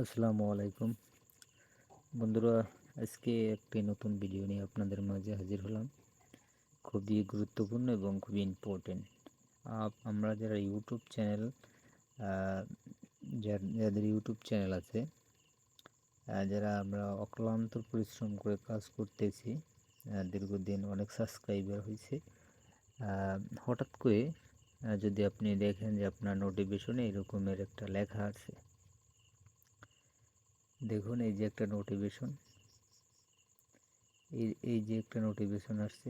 আসসালামু আলাইকুম বন্ধুরা, আজকে একটি নতুন ভিডিও নিয়ে আপনাদের মাঝে হাজির হলাম। খুবই গুরুত্বপূর্ণ এবং খুবই ইম্পর্টেন্ট। আমরা যারা ইউটিউব চ্যানেল যাদের ইউটিউব চ্যানেল আছে, যারা আমরা অক্লান্ত পরিশ্রম করে কাজ করতেছি, দীর্ঘদিন অনেক সাবস্ক্রাইবার হয়েছে, হঠাৎ করে যদি আপনি দেখেন যে আপনার নোটিফিকেশনে এরকমের একটা লেখা আছে, দেখুন এই যে একটা নোটিফিকেশন, এই যে একটা নোটিফিকেশন আসছে,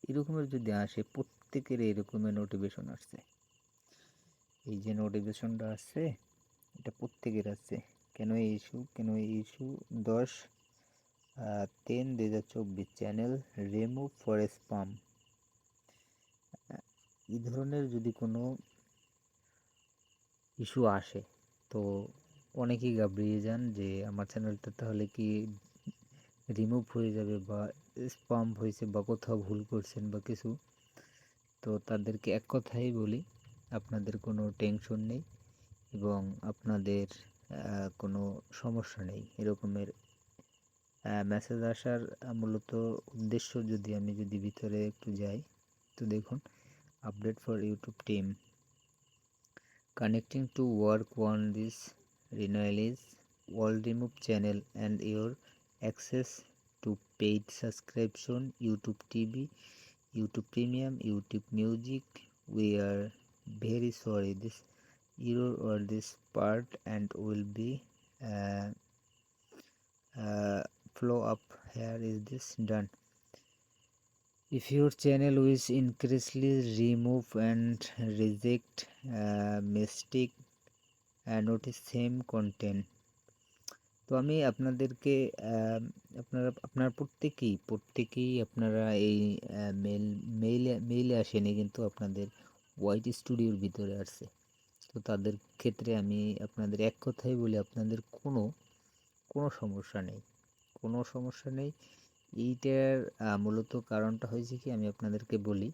এরকমের যদি আসে, প্রত্যেকের এরকমের নোটিফিকেশন আসছে। এই যে নোটিফিকেশনটা আসছে, এটা প্রত্যেকের আসছে। কেন এই issue 10/10/2024 channel remove for spam. এই ধরনের যদি কোনো ইস্যু আসে, তো অনেকেই ঘাবড়িয়ে যান যে আমার চ্যানেলটা তাহলে কি রিমুভ হয়ে যাবে, বা স্পাম হয়েছে, বা কোথাও ভুল করছেন বা কিছু। তো তাদেরকে এক কথাই বলি, আপনাদের কোনো টেনশন নেই এবং আপনাদের কোনো সমস্যা নেই। এরকমের মেসেজ আসার মূলত উদ্দেশ্য, যদি ভিতরে একটু যাই, তো দেখুন, update for YouTube team connecting to work on this renewal is all remove channel and your access to paid subscription, YouTube TV, YouTube Premium, YouTube Music. We are very sorry this error or this part and will be uh, flow up. Here is this done. If your channel is increasingly remove and reject mistake notice same content. তো আমি আপনাদেরকে আপনারা প্রত্যেকেই আপনারা এই মেইলে আসেনি, কিন্তু আপনাদের ওয়াইটি স্টুডিওর ভিতরে আসছে। তো তাদের ক্ষেত্রে আমি আপনাদের এক কথাই বলি, আপনাদের কোনো সমস্যা নেই। এইটার মূলত কারণটা হয়েছে কি, আমি আপনাদেরকে বলি,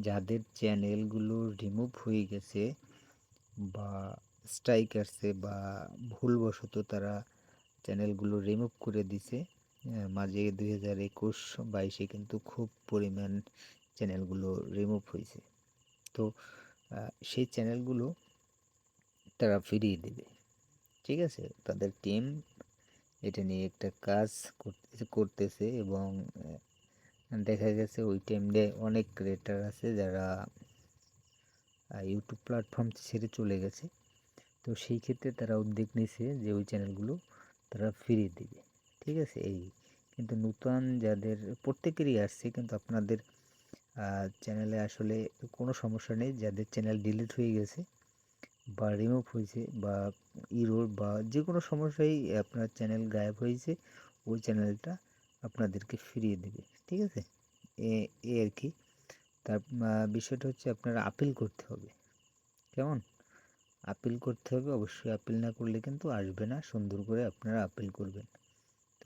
যাদের চ্যানেলগুলো রিমুভ হয়ে গেছে বা স্ট্রাইক আসছে বা ভুলবশত তারা চ্যানেলগুলো রিমুভ করে দিছে, মাঝে 2021-22 কিন্তু খুব পরিমাণ চ্যানেলগুলো রিমুভ হয়েছে। তো সেই চ্যানেলগুলো তারা ফিরিয়ে দেবে, ঠিক আছে? তাদের টিম এটা নিয়ে একটা কাজ করতেছে এবং দেখা গেছে ওই টাইমে অনেক ক্রিয়েটার আছে যারা ইউটিউব প্ল্যাটফর্ম ছেড়ে চলে গেছে। তো সেই ক্ষেত্রে তারা উদ্যোগ নিয়েছে যে ওই চ্যানেলগুলো তারা ফিরিয়ে দেবে, ঠিক আছে? কিন্তু নূতন যাদের প্রত্যেকেরই আসছে, কিন্তু আপনাদের চ্যানেলে আসলে কোনো সমস্যা নেই। যাদের চ্যানেল ডিলিট হয়ে গেছে বা রিমুভ হয়েছে বা ইরোর বা যে কোনো সমস্যায় আপনার চ্যানেল গায়েব হয়েছে, ওই চ্যানেলটা আপনাদেরকে ফিরিয়ে দেবে, ঠিক আছে? এ আর কি। তার বিষয়টা হচ্ছে আপনারা আপিল করতে হবে। কেমন? আপিল করতে হবে অবশ্যই। আপিল না করলে কিন্তু আসবে না। সুন্দর করে আপনারা আপিল করবেন। তো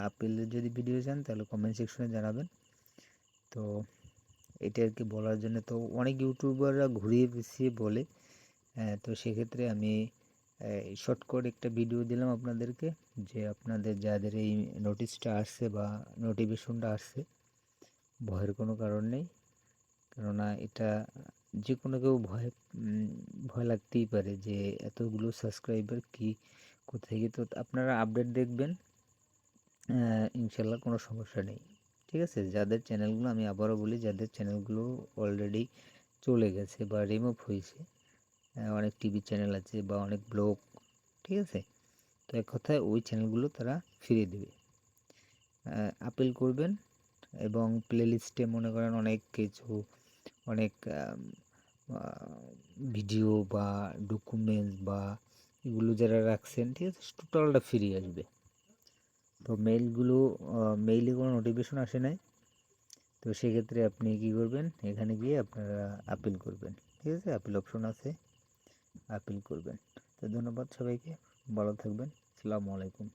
আপিলের ভিডিও চান, তাহলে কমেন্ট সেকশনে জানাবেন। তো এটা আর কি বলার জন্য, তো অনেক ইউটিউবাররা ঘুরিয়ে পেঁচিয়ে বলে, তো সেক্ষেত্রে আমি শর্টকাট একটা ভিডিও দিলাম আপনাদেরকে, যে আপনাদের যাদের এই নোটিশটা আসছে বা নোটিফিকেশনটা আসছে, ভয়ের কোনো কারণ নেই। কেননা এটা যে কোনো কেউ ভয় লাগতেই পারে যে এতগুলো সাবস্ক্রাইবার কি কোথায় গিয়ে। তো আপনারা আপডেট দেখবেন, ইনশাল্লাহ কোনো সমস্যা নেই, ঠিক আছে? যাদের চ্যানেলগুলো, আমি আবারও বলি, যাদের চ্যানেলগুলো অলরেডি চলে গেছে বা রিমুভ হয়েছে, অনেক টিভি চ্যানেল আছে বা অনেক ব্লগ, ঠিক আছে? তো এক কথায় ওই চ্যানেলগুলো তারা ফিরিয়ে দেবে। আপিল করবেন এবং প্লে লিস্টে মনে করেন অনেক কিছু, অনেক ভিডিও বা ডকুমেন্টস বা এগুলো যারা রাখছেন, ঠিক আছে, টোটালটা ফিরিয়ে আসবে। তো মেইলে কোনো নোটিফিকেশন আসে নাই, তো সেক্ষেত্রে আপনি কি করবেন, এখানে গিয়ে আপনারা আপিল করবেন, ঠিক আছে? আপিল অপশন আছে, আপিল করবেন। তো ধন্যবাদ সবাইকে, ভালো থাকবেন। আসসালামু আলাইকুম।